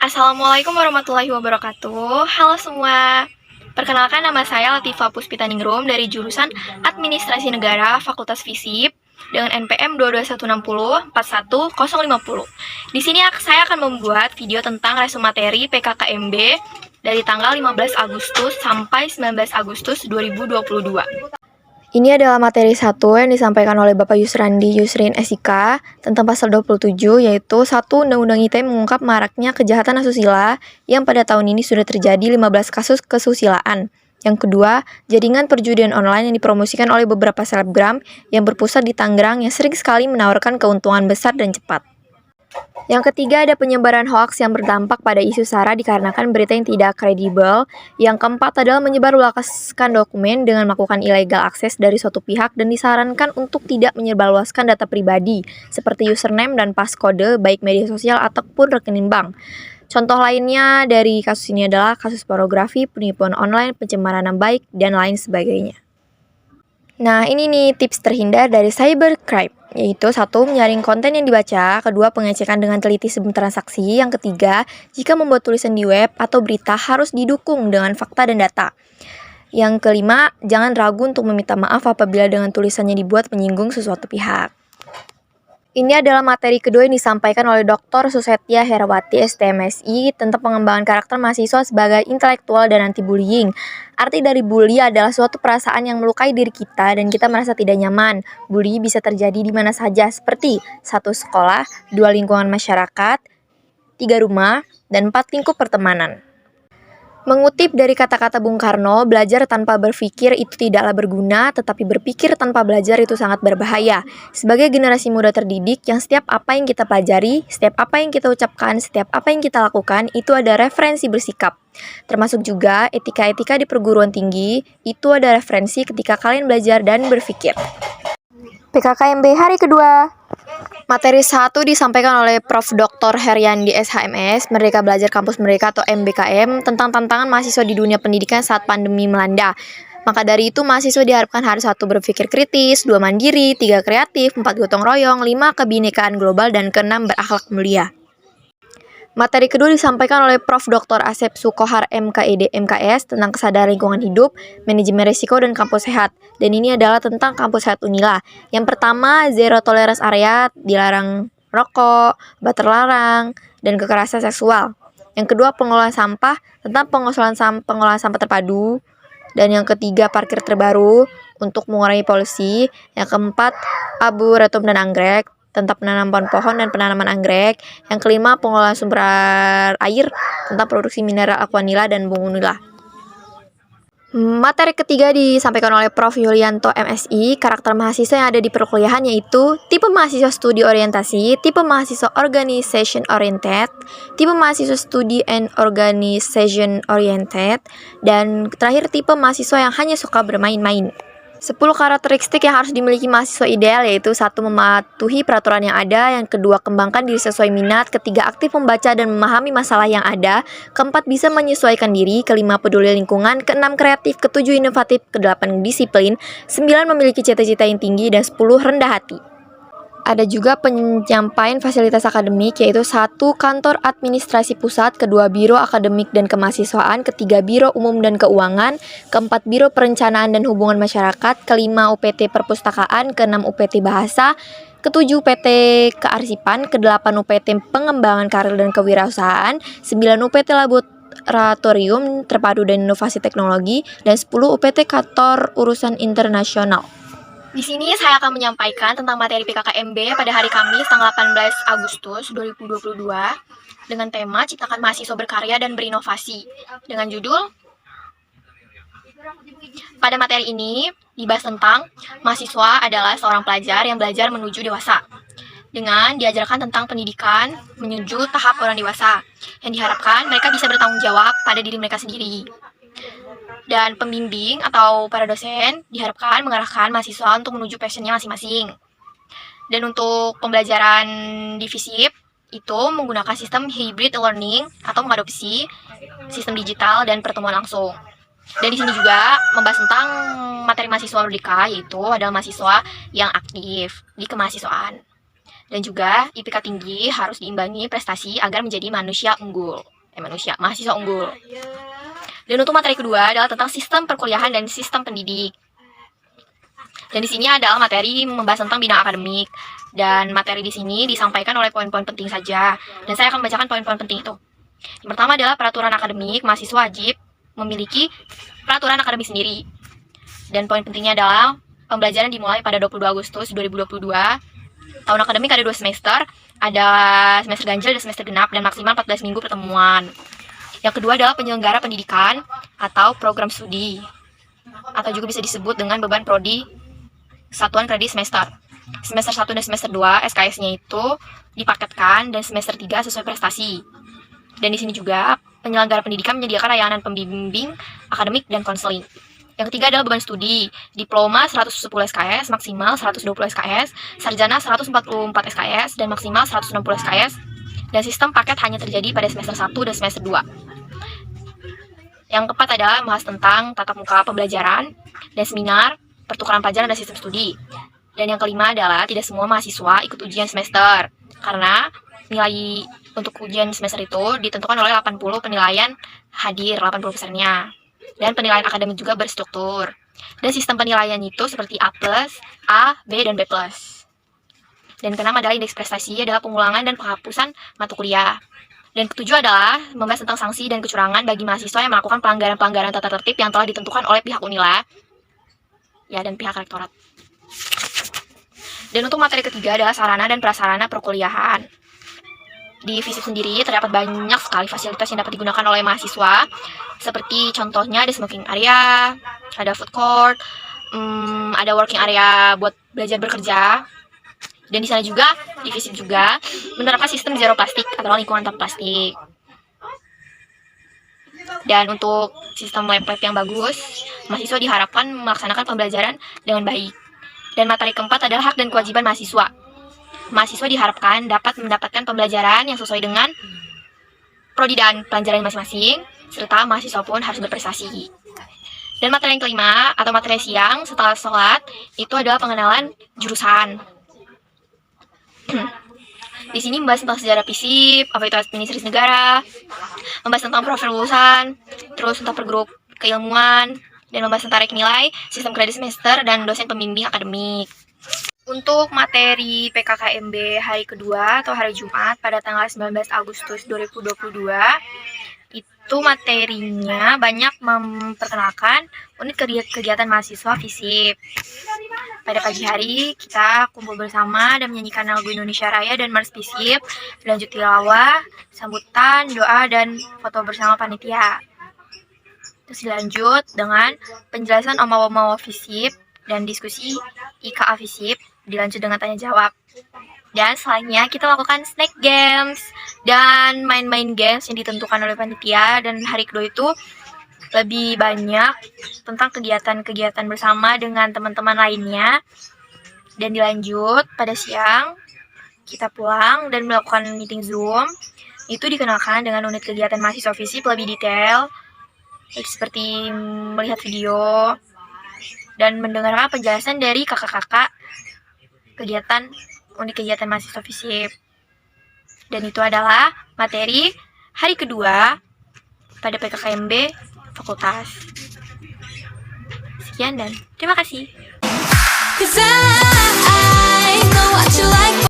Assalamualaikum warahmatullahi wabarakatuh. Halo semua. Perkenalkan, nama saya Latifah Puspitaningrum dari jurusan Administrasi Negara Fakultas Fisip dengan NPM 22160 41050. Di sini saya akan membuat video tentang resume materi PKKMB dari tanggal 15 Agustus sampai 19 Agustus 2022. Ini adalah materi 1 yang disampaikan oleh Bapak Yusrandi Yusrin SIK tentang pasal 27, yaitu 1 Undang-Undang ITE mengungkap maraknya kejahatan asusila yang pada tahun ini sudah terjadi 15 kasus kesusilaan. Yang kedua, jaringan perjudian online yang dipromosikan oleh beberapa selebgram yang berpusat di Tangerang yang sering sekali menawarkan keuntungan besar dan cepat. Yang ketiga, ada penyebaran hoaks yang berdampak pada isu SARA dikarenakan berita yang tidak kredibel. Yang keempat adalah menyebarluaskan dokumen dengan melakukan illegal akses dari suatu pihak dan disarankan untuk tidak menyebarluaskan data pribadi seperti username dan passcode baik media sosial ataupun rekening bank. Contoh lainnya dari kasus ini adalah kasus pornografi, penipuan online, pencemaran nama baik, dan lain sebagainya. Nah, ini nih tips terhindar dari cybercrime, yaitu 1. Menyaring konten yang dibaca, 2. Pengecekan dengan teliti sebelum transaksi, yang ketiga, jika membuat tulisan di web atau berita harus didukung dengan fakta dan data. Yang kelima, jangan ragu untuk meminta maaf apabila dengan tulisannya dibuat menyinggung sesuatu pihak. Ini adalah materi kedua yang disampaikan oleh Dr. Susetya Herawati STMSI tentang pengembangan karakter mahasiswa sebagai intelektual dan anti-bullying. Arti dari bully adalah suatu perasaan yang melukai diri kita dan kita merasa tidak nyaman. Bully bisa terjadi di mana saja seperti 1. Sekolah, 2. Lingkungan masyarakat, 3. Rumah, dan 4. Lingkup pertemanan. Mengutip dari kata-kata Bung Karno, belajar tanpa berpikir itu tidaklah berguna, tetapi berpikir tanpa belajar itu sangat berbahaya. Sebagai generasi muda terdidik yang setiap apa yang kita pelajari, setiap apa yang kita ucapkan, setiap apa yang kita lakukan, itu ada referensi bersikap. Termasuk juga etika-etika di perguruan tinggi, itu ada referensi ketika kalian belajar dan berpikir. PKKMB hari kedua. Materi 1 disampaikan oleh Prof. Dr. Heryandi SHMS, Merdeka Belajar Kampus Merdeka atau MBKM, tentang tantangan mahasiswa di dunia pendidikan saat pandemi melanda. Maka dari itu, mahasiswa diharapkan harus 1. Berpikir kritis, 2. Mandiri, 3. Kreatif, 4. Gotong royong, 5. Kebinekaan global, dan 6. Berakhlak mulia. Materi kedua disampaikan oleh Prof. Dr. Asep Sukohar MKED MKS tentang kesadaran lingkungan hidup, manajemen risiko, dan kampus sehat. Dan ini adalah tentang kampus sehat Unila. Yang pertama, zero tolerance area, dilarang rokok, obat terlarang, dan kekerasan seksual. Yang kedua, pengelolaan sampah, tentang pengolahan sampah terpadu. Dan yang ketiga, parkir terbaru untuk mengurangi polusi. Yang keempat, arboretum dan anggrek, tentang penanaman pohon dan penanaman anggrek. Yang kelima, pengelolaan sumber air, tentang produksi mineral Aquanila dan Bungunila. Materi ketiga disampaikan oleh Prof. Yulianto MSI, karakter mahasiswa yang ada di perkuliahan, yaitu tipe mahasiswa studi orientasi, tipe mahasiswa organization oriented, tipe mahasiswa studi and organization oriented, dan terakhir tipe mahasiswa yang hanya suka bermain-main. 10 karakteristik yang harus dimiliki mahasiswa ideal, yaitu 1. Mematuhi peraturan yang ada, yang kedua, kembangkan diri sesuai minat, ketiga, aktif membaca dan memahami masalah yang ada, keempat, bisa menyesuaikan diri, kelima, peduli lingkungan, keenam, kreatif, ketujuh, inovatif, kedelapan, disiplin, 9, memiliki cita-cita yang tinggi, dan 10, rendah hati. Ada juga penyampaian fasilitas akademik, yaitu 1. Kantor administrasi pusat, kedua, biro akademik dan kemahasiswaan, ketiga, biro umum dan keuangan, keempat, biro perencanaan dan hubungan masyarakat, kelima, UPT perpustakaan, keenam, UPT bahasa, ketujuh, UPT kearsipan, kedelapan, UPT pengembangan karir dan kewirausahaan, 9, UPT laboratorium terpadu dan inovasi teknologi, dan 10, UPT kantor urusan internasional. Di sini saya akan menyampaikan tentang materi PKKMB pada hari Kamis tanggal 18 Agustus 2022 dengan tema Ciptakan Mahasiswa Berkarya dan Berinovasi dengan judul. Pada materi ini dibahas tentang mahasiswa adalah seorang pelajar yang belajar menuju dewasa dengan diajarkan tentang pendidikan menuju tahap orang dewasa yang diharapkan mereka bisa bertanggung jawab pada diri mereka sendiri. Dan pembimbing atau para dosen diharapkan mengarahkan mahasiswa untuk menuju passionnya masing-masing. Dan untuk pembelajaran di FISIP itu menggunakan sistem hybrid learning atau mengadopsi sistem digital dan pertemuan langsung. Dan di sini juga membahas tentang materi mahasiswa merdeka, yaitu adalah mahasiswa yang aktif di kemahasiswaan. Dan juga IPK tinggi harus diimbangi prestasi agar menjadi manusia unggul. manusia, mahasiswa unggul. Dan untuk materi kedua adalah tentang sistem perkuliahan dan sistem pendidik. Dan di sini adalah materi membahas tentang bidang akademik. Dan materi di sini disampaikan oleh poin-poin penting saja. Dan saya akan membacakan poin-poin penting itu. Yang pertama adalah peraturan akademik, mahasiswa wajib memiliki peraturan akademik sendiri. Dan poin pentingnya adalah pembelajaran dimulai pada 22 Agustus 2022. Tahun akademik ada 2 semester, ada semester ganjil dan semester genap, dan maksimal 14 minggu pertemuan. Yang kedua adalah penyelenggara pendidikan atau program studi, atau juga bisa disebut dengan beban prodi satuan kredit semester. Semester 1 dan semester 2 SKS-nya itu dipaketkan, dan semester 3 sesuai prestasi. Dan di sini juga penyelenggara pendidikan menyediakan layanan pembimbing akademik dan konseling. Yang ketiga adalah beban studi, diploma 110 SKS, maksimal 120 SKS, sarjana 144 SKS, dan maksimal 160 SKS. Dan sistem paket hanya terjadi pada semester 1 dan semester 2. Yang keempat adalah membahas tentang tatap muka pembelajaran dan seminar, pertukaran pelajaran dan sistem studi. Dan yang kelima adalah tidak semua mahasiswa ikut ujian semester, karena nilai untuk ujian semester itu ditentukan oleh 80 penilaian hadir, 80%-nya. Dan penilaian akademik juga berstruktur. Dan sistem penilaian itu seperti A+, A, B, dan B+. Dan keenam adalah indeks prestasi, adalah pengulangan dan penghapusan mata kuliah. Dan ketujuh adalah membahas tentang sanksi dan kecurangan bagi mahasiswa yang melakukan pelanggaran-pelanggaran tata tertib yang telah ditentukan oleh pihak Unila dan pihak rektorat. Dan untuk materi ketiga adalah sarana dan prasarana perkuliahan. Di FISIP sendiri terdapat banyak sekali fasilitas yang dapat digunakan oleh mahasiswa, seperti contohnya ada smoking area, ada food court, ada working area buat belajar bekerja. Dan di sana juga, di FISIP juga, menerapkan sistem zero plastik atau lingkungan tanpa plastik. Dan untuk sistem lab-lab yang bagus, mahasiswa diharapkan melaksanakan pembelajaran dengan baik. Dan materi keempat adalah hak dan kewajiban mahasiswa. Mahasiswa diharapkan dapat mendapatkan pembelajaran yang sesuai dengan prodi dan pelajaran masing-masing, serta mahasiswa pun harus berprestasi. Dan materi yang kelima, atau materi siang setelah sholat, itu adalah pengenalan jurusan. Di sini membahas tentang sejarah FISIP, apa itu administrasi negara, membahas tentang profil lulusan, terus tentang pergrup keilmuan, dan membahas tentang tarik nilai, sistem kredit semester, dan dosen pembimbing akademik. Untuk materi PKKMB hari kedua atau hari Jumat pada tanggal 19 Agustus 2022, itu materinya banyak memperkenalkan unit kegiatan mahasiswa FISIP. Pada pagi hari, kita kumpul bersama dan menyanyikan lagu Indonesia Raya dan Mars FISIP, lanjut tilawah, sambutan, doa, dan foto bersama panitia. Terus dilanjut dengan penjelasan oma-oma FISIP dan diskusi IKA FISIP, dilanjut dengan tanya jawab. Dan selanjutnya kita lakukan snack games dan main-main games yang ditentukan oleh panitia. Dan hari kedua itu lebih banyak tentang kegiatan-kegiatan bersama dengan teman-teman lainnya. Dan dilanjut pada siang kita pulang dan melakukan meeting Zoom. Itu dikenalkan dengan unit kegiatan mahasiswa FISIP lebih detail, seperti melihat video dan mendengarkan penjelasan dari kakak-kakak unit kegiatan mahasiswa FISIP. Dan itu adalah materi hari kedua pada PKKMB fakultas. Sekian dan terima kasih. 'Cause I know what you like.